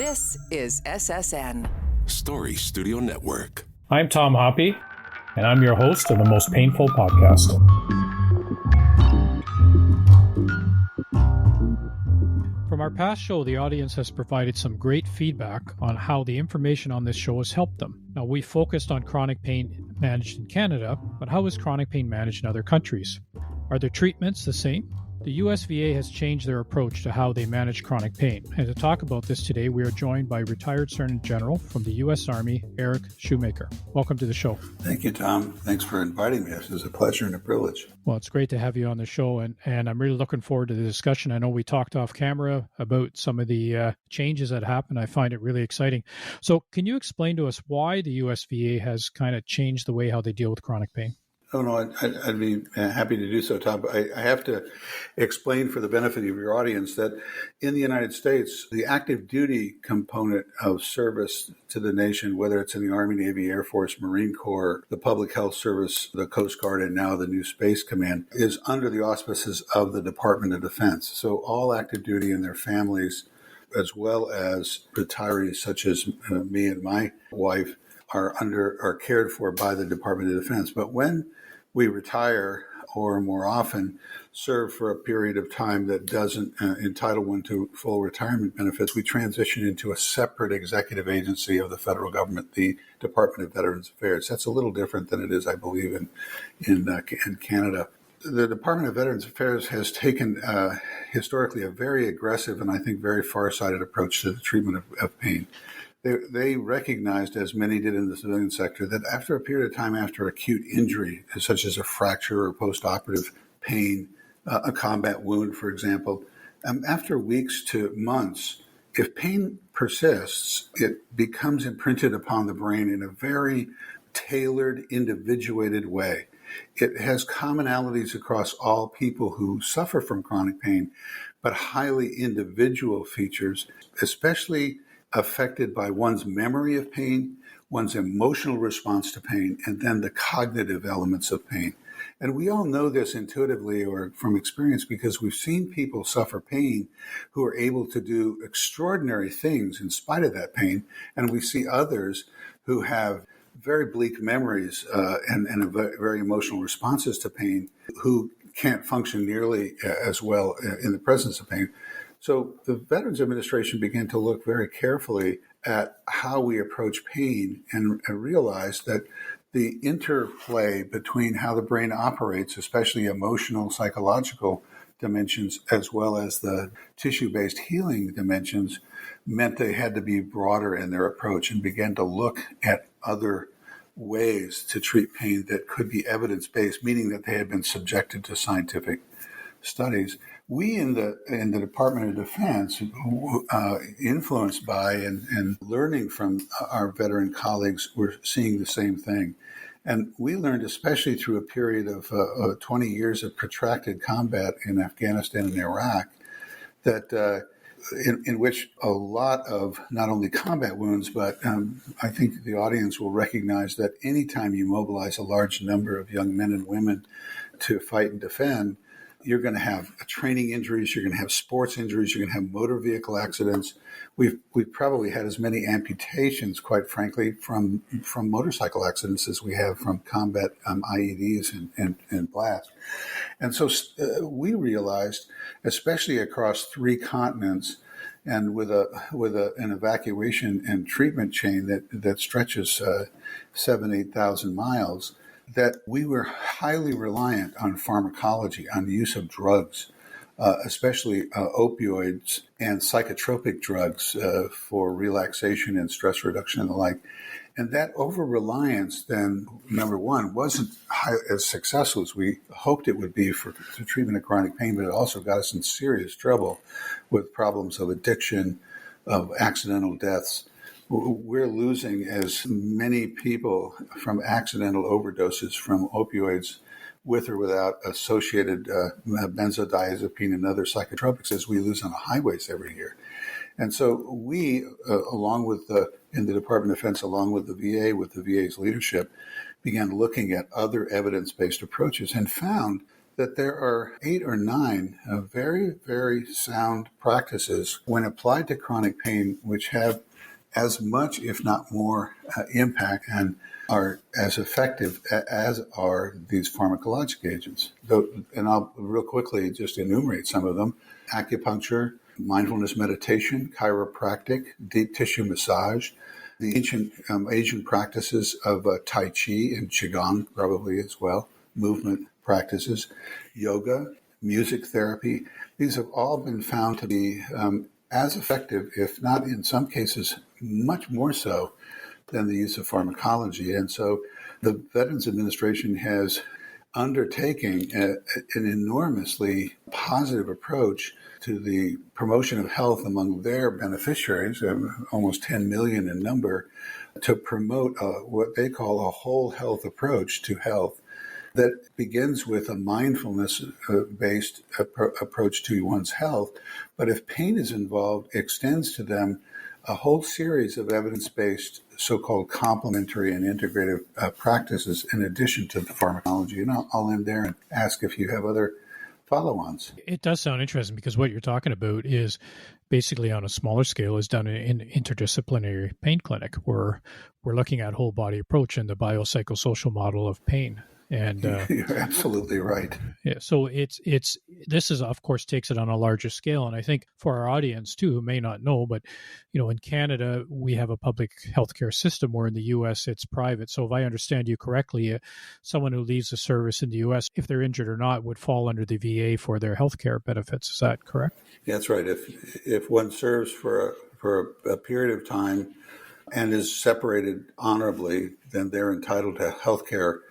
This is SSN Story Studio Network. I'm Tom Hoppy, and I'm your host of the Most Painful Podcast. From our past show, the audience has provided some great feedback on how the information on this show has helped them. Now, we focused on chronic pain managed in Canada, but how is chronic pain managed in other countries? Are the treatments the same? The USVA has changed their approach to how they manage chronic pain. And to talk about this today, we are joined by retired Surgeon General from the U.S. Army, Eric Schoomaker. Welcome to the show. Thank you, Tom. Thanks for inviting me. This is a pleasure and a privilege. Well, it's great to have you on the show, and I'm really looking forward to the discussion. I know we talked off camera about some of the changes that happened. I find it really exciting. So can you explain to us why the USVA has kind of changed the way how they deal with chronic pain? Oh, no, I'd be happy to do so, Tom. But I have to explain for the benefit of your audience that in the United States, the active duty component of service to the nation, whether it's in the Army, Navy, Air Force, Marine Corps, the Public Health Service, the Coast Guard, and now the new Space Command, is under the auspices of the Department of Defense. So all active duty and their families, as well as retirees such as me and my wife, are cared for by the Department of Defense. But when we retire, or more often serve for a period of time that doesn't entitle one to full retirement benefits, we transition into a separate executive agency of the federal government, the Department of Veterans Affairs. That's a little different than it is, I believe, in Canada. The Department of Veterans Affairs has taken historically a very aggressive and I think very far-sighted approach to the treatment of pain. They recognized, as many did in the civilian sector, that after a period of time after acute injury, such as a fracture or post-operative pain, a combat wound, for example, after weeks to months, if pain persists, it becomes imprinted upon the brain in a very tailored, individuated way. It has commonalities across all people who suffer from chronic pain, but highly individual features, especially affected by one's memory of pain, one's emotional response to pain, and then the cognitive elements of pain. And we all know this intuitively or from experience because we've seen people suffer pain who are able to do extraordinary things in spite of that pain. And we see others who have very bleak memories and very emotional responses to pain who can't function nearly as well in the presence of pain. So the Veterans Administration began to look very carefully at how we approach pain and realized that the interplay between how the brain operates, especially emotional, psychological dimensions, as well as the tissue-based healing dimensions, meant they had to be broader in their approach and began to look at other ways to treat pain that could be evidence-based, meaning that they had been subjected to scientific studies. We in the Department of Defense, influenced by and learning from our veteran colleagues, were seeing the same thing. And we learned, especially through a period of 20 years of protracted combat in Afghanistan and Iraq, that in which a lot of not only combat wounds, but I think the audience will recognize that anytime you mobilize a large number of young men and women to fight and defend, you're going to have training injuries, you're going to have sports injuries, you're going to have motor vehicle accidents. We've probably had as many amputations, quite frankly, from motorcycle accidents as we have from combat IEDs and blasts. And so we realized, especially across 3 continents, and with an evacuation and treatment chain that stretches 8,000 miles, that we were highly reliant on pharmacology, on the use of drugs, especially opioids and psychotropic drugs for relaxation and stress reduction and the like. And that over-reliance then, number one, wasn't as successful as we hoped it would be for the treatment of chronic pain, but it also got us in serious trouble with problems of addiction, of accidental deaths. We're losing as many people from accidental overdoses from opioids with or without associated benzodiazepine and other psychotropics as we lose on the highways every year. And so we, in the Department of Defense, along with the VA's leadership, began looking at other evidence-based approaches and found that there are 8 or 9 very, very sound practices when applied to chronic pain, which have as much, if not more, impact and are as effective as are these pharmacologic agents. And I'll real quickly just enumerate some of them: acupuncture, mindfulness meditation, chiropractic, deep tissue massage, the ancient Asian practices of Tai Chi and Qigong, probably as well, movement practices, yoga, music therapy. These have all been found to be as effective, if not in some cases much more so, than the use of pharmacology. And so the Veterans Administration has undertaken an enormously positive approach to the promotion of health among their beneficiaries, almost 10 million in number, to promote what they call a whole health approach to health that begins with a mindfulness-based approach to one's health, but if pain is involved, extends to them a whole series of evidence-based so-called complementary and integrative practices in addition to the pharmacology. And I'll end there and ask if you have other follow-ons. It does sound interesting because what you're talking about is basically on a smaller scale is done in an interdisciplinary pain clinic where we're looking at whole body approach and the biopsychosocial model of pain. And you're absolutely right. Yeah, so this is, of course, takes it on a larger scale. And I think for our audience too, who may not know, but in Canada we have a public healthcare system, where in the U.S. it's private. So if I understand you correctly, someone who leaves the service in the U.S., if they're injured or not, would fall under the VA for their healthcare benefits. Is that correct? Yeah, that's right. If one serves for a period of time and is separated honorably, then they're entitled to healthcare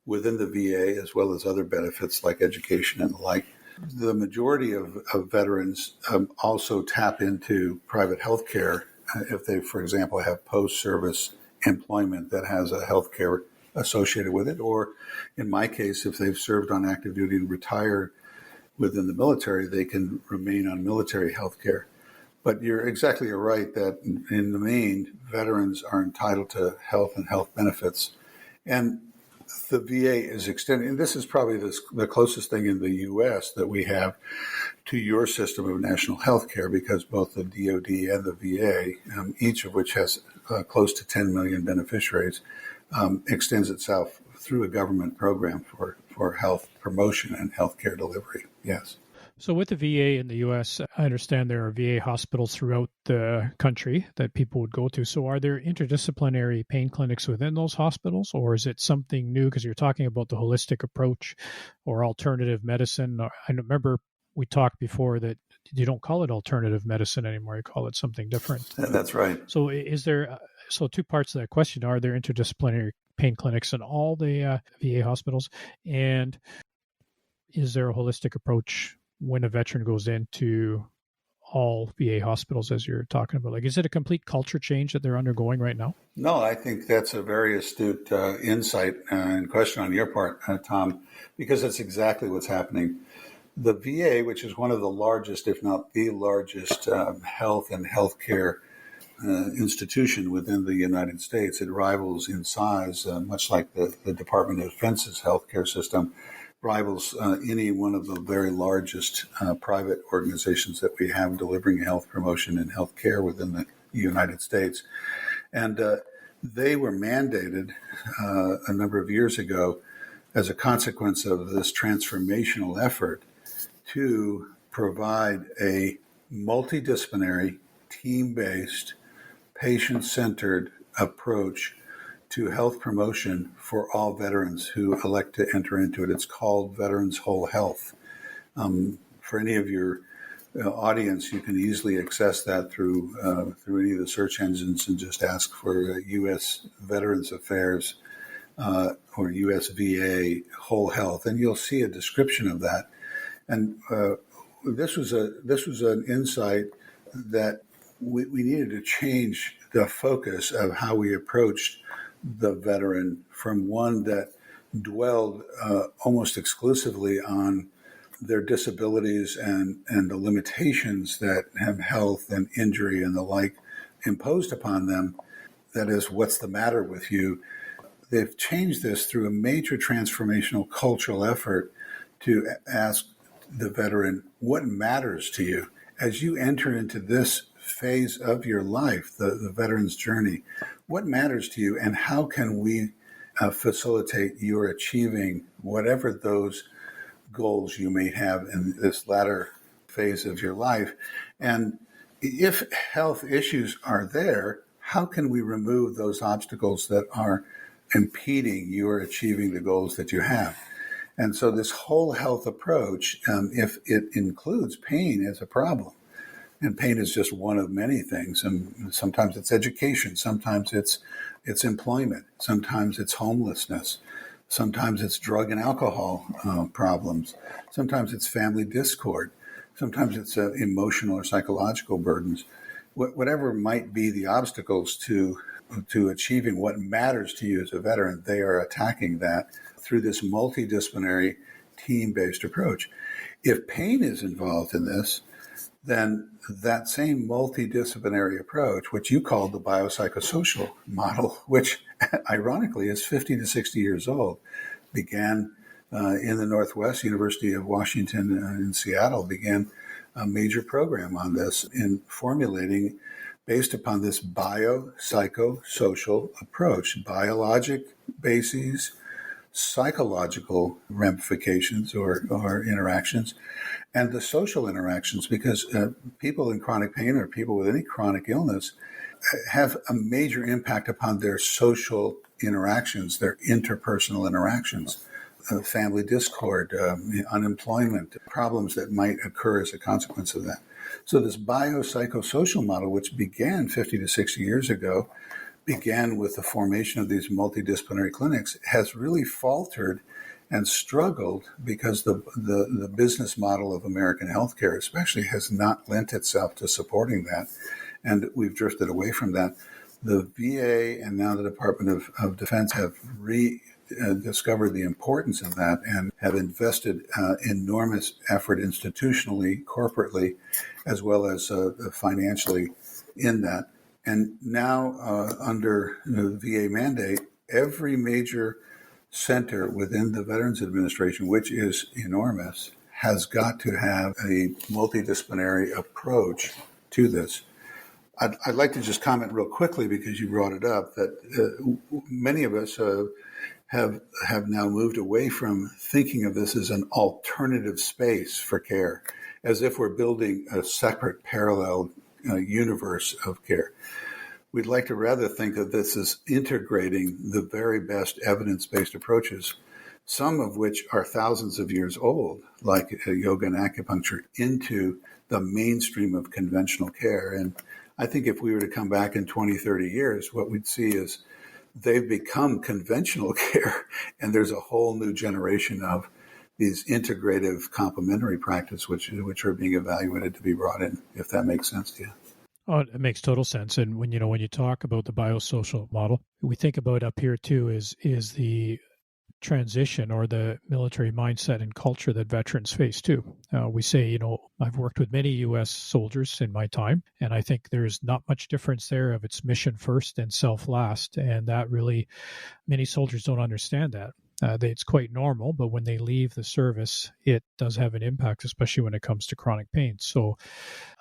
within the VA, as well as other benefits like education and the like. The majority of veterans also tap into private health care if they, for example, have post-service employment that has a health care associated with it, or in my case, if they've served on active duty and retired within the military, they can remain on military health care. But you're exactly right that in the main, veterans are entitled to health and health benefits. And the VA is extending, and this is probably the closest thing in the U.S. that we have to your system of national health care, because both the DOD and the VA, each of which has close to 10 million beneficiaries, extends itself through a government program for health promotion and health care delivery. Yes. So with the VA in the U.S., I understand there are VA hospitals throughout the country that people would go to. So are there interdisciplinary pain clinics within those hospitals, or is it something new? Because you're talking about the holistic approach or alternative medicine. I remember we talked before that you don't call it alternative medicine anymore. You call it something different. That's right. So is there, so two parts to that question. Are there interdisciplinary pain clinics in all the VA hospitals? And is there a holistic approach when a veteran goes into all VA hospitals, as you're talking about? Like, is it a complete culture change that they're undergoing right now? No, I think that's a very astute insight and question on your part, Tom, because that's exactly what's happening. The VA, which is one of the largest, if not the largest, health and healthcare institution within the United States, it rivals in size, much like the Department of Defense's healthcare system, rivals any one of the very largest private organizations that we have delivering health promotion and health care within the United States. And they were mandated a number of years ago as a consequence of this transformational effort to provide a multidisciplinary, team-based, patient-centered approach to health promotion for all veterans who elect to enter into it. It's called Veterans Whole Health. For any of your audience, you can easily access that through any of the search engines and just ask for U.S. Veterans Affairs or U.S. VA Whole Health, and you'll see a description of that. And this was an insight that we needed to change the focus of how we approached the veteran from one that dwelled almost exclusively on their disabilities and the limitations that have health and injury and the like imposed upon them. That is, what's the matter with you? They've changed this through a major transformational cultural effort to ask the veteran, what matters to you as you enter into this phase of your life, the veteran's journey? What matters to you, and how can we facilitate your achieving whatever those goals you may have in this latter phase of your life? And if health issues are there, how can we remove those obstacles that are impeding your achieving the goals that you have? And so this whole health approach, if it includes pain as a problem, and pain is just one of many things, and sometimes it's education, sometimes it's employment, sometimes it's homelessness, sometimes it's drug and alcohol problems, sometimes it's family discord, sometimes it's emotional or psychological burdens. Whatever might be the obstacles to achieving what matters to you as a veteran, they are attacking that through this multidisciplinary team-based approach. If pain is involved in this, then that same multidisciplinary approach, which you called the biopsychosocial model, which ironically is 50 to 60 years old, began in the Northwest, University of Washington in Seattle, began a major program on this in formulating based upon this biopsychosocial approach, biologic bases, psychological ramifications or interactions, and the social interactions, because people in chronic pain or people with any chronic illness have a major impact upon their social interactions, their interpersonal interactions, family discord, unemployment, problems that might occur as a consequence of that. So this biopsychosocial model, which began 50 to 60 years ago, began with the formation of these multidisciplinary clinics, has really faltered and struggled because the business model of American healthcare especially has not lent itself to supporting that. And we've drifted away from that. The VA and now the Department of Defense have rediscovered the importance of that and have invested enormous effort institutionally, corporately, as well as financially in that. And now, under the VA mandate, every major center within the Veterans Administration, which is enormous, has got to have a multidisciplinary approach to this. I'd like to just comment real quickly, because you brought it up, that many of us have now moved away from thinking of this as an alternative space for care, as if we're building a separate parallel universe of care. We'd like to rather think of this as integrating the very best evidence-based approaches, some of which are thousands of years old, like yoga and acupuncture, into the mainstream of conventional care. And I think if we were to come back in 20, 30 years, what we'd see is they've become conventional care, and there's a whole new generation of these integrative complementary practices which are being evaluated to be brought in, if that makes sense to you. Oh, it makes total sense. And when you talk about the biosocial model, we think about up here too is the transition or the military mindset and culture that veterans face too. We say, I've worked with many U.S. soldiers in my time, and I think there's not much difference there of its mission first and self last. And that really, many soldiers don't understand that. It's quite normal, but when they leave the service, it does have an impact, especially when it comes to chronic pain. So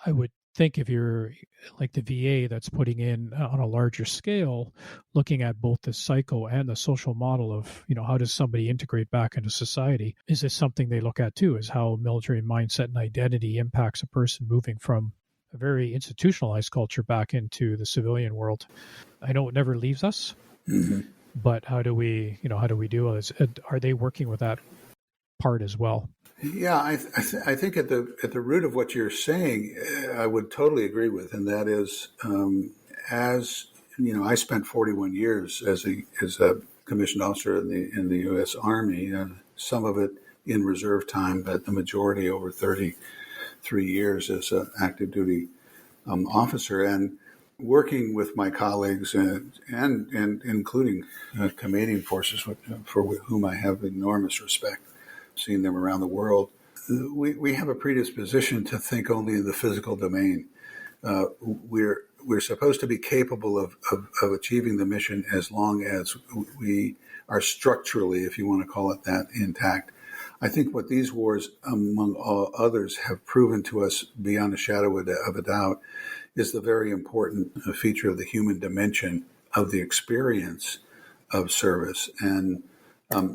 I would think if you're like the VA that's putting in on a larger scale, looking at both the psycho and the social model of, how does somebody integrate back into society? Is this something they look at too, is how military mindset and identity impacts a person moving from a very institutionalized culture back into the civilian world? I know it never leaves us, but how do we deal with this? Are they working with that part as well? Yeah, I think at the root of what you're saying, I would totally agree with, and that is, as I spent 41 years as a commissioned officer in the U.S. Army, some of it in reserve time, but the majority over 33 years as an active duty officer, and working with my colleagues and including Canadian forces, for whom I have enormous respect. Seeing them around the world, we have a predisposition to think only in the physical domain. We're supposed to be capable of achieving the mission as long as we are structurally, if you want to call it that, intact. I think what these wars, among all others, have proven to us beyond a shadow of a doubt is the very important feature of the human dimension of the experience of service, and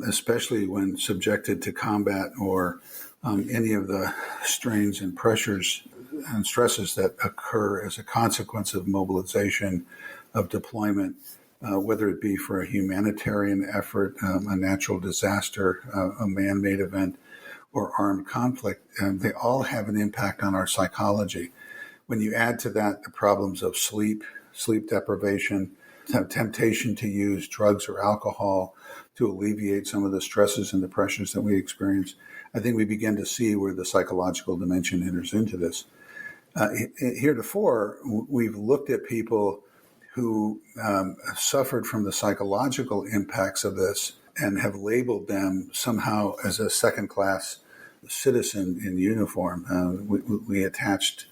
especially when subjected to combat or any of the strains and pressures and stresses that occur as a consequence of mobilization, of deployment, whether it be for a humanitarian effort, a natural disaster, a man-made event, or armed conflict. They all have an impact on our psychology. When you add to that the problems of sleep deprivation, temptation to use drugs or alcohol to alleviate some of the stresses and the pressures that we experience, I think we begin to see where the psychological dimension enters into this. Heretofore, we've looked at people who suffered from the psychological impacts of this and have labeled them somehow as a second-class citizen in uniform. We attached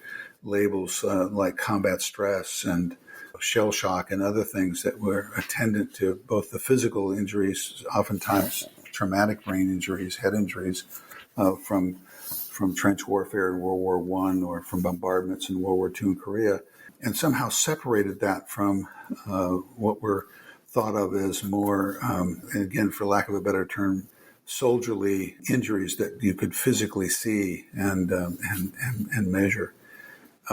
labels like combat stress and shell shock and other things that were attendant to both the physical injuries, oftentimes traumatic brain injuries, head injuries from trench warfare in World War I or from bombardments in World War II in Korea, and somehow separated that from what were thought of as more, again, for lack of a better term, soldierly injuries that you could physically see and measure.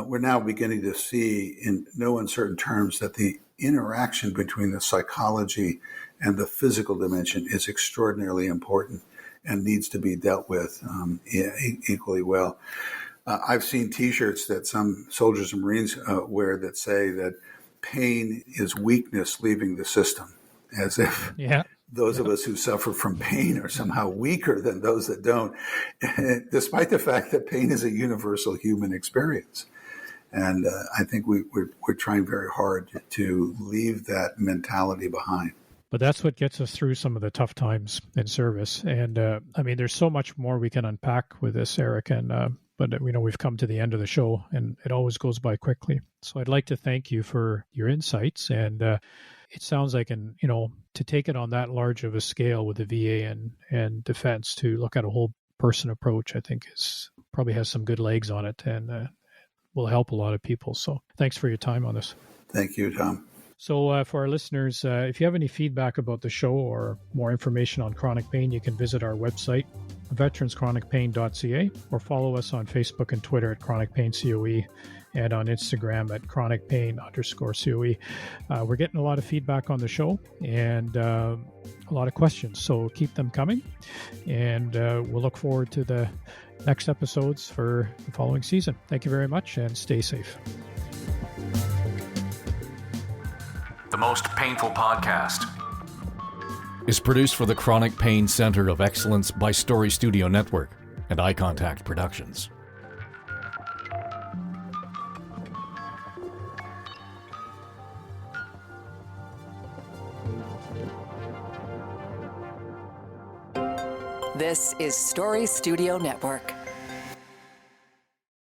We're now beginning to see in no uncertain terms that the interaction between the psychology and the physical dimension is extraordinarily important and needs to be dealt with equally well. I've seen T-shirts that some soldiers and Marines wear that say that pain is weakness leaving the system, as if those of us who suffer from pain are somehow weaker than those that don't, despite the fact that pain is a universal human experience. And I think we're trying very hard to leave that mentality behind. But that's what gets us through some of the tough times in service. And there's so much more we can unpack with this, Eric. And but we know we've come to the end of the show, and it always goes by quickly. So I'd like to thank you for your insights. And it sounds like, to take it on that large of a scale with the VA and defense, to look at a whole person approach, I think probably has some good legs on it, and will help a lot of people. So thanks for your time on this. Thank you, Tom. So for our listeners, if you have any feedback about the show or more information on chronic pain, you can visit our website, veteranschronicpain.ca, or follow us on Facebook and Twitter at Chronic Pain COE, and on Instagram at Chronic Pain_COE. We're getting a lot of feedback on the show and a lot of questions, so keep them coming. And we'll look forward to the next episodes for the following season. Thank you very much, and stay safe. The Most Painful Podcast is produced for the Chronic Pain Center of Excellence by Story Studio Network and Eye Contact Productions. This is Story Studio Network.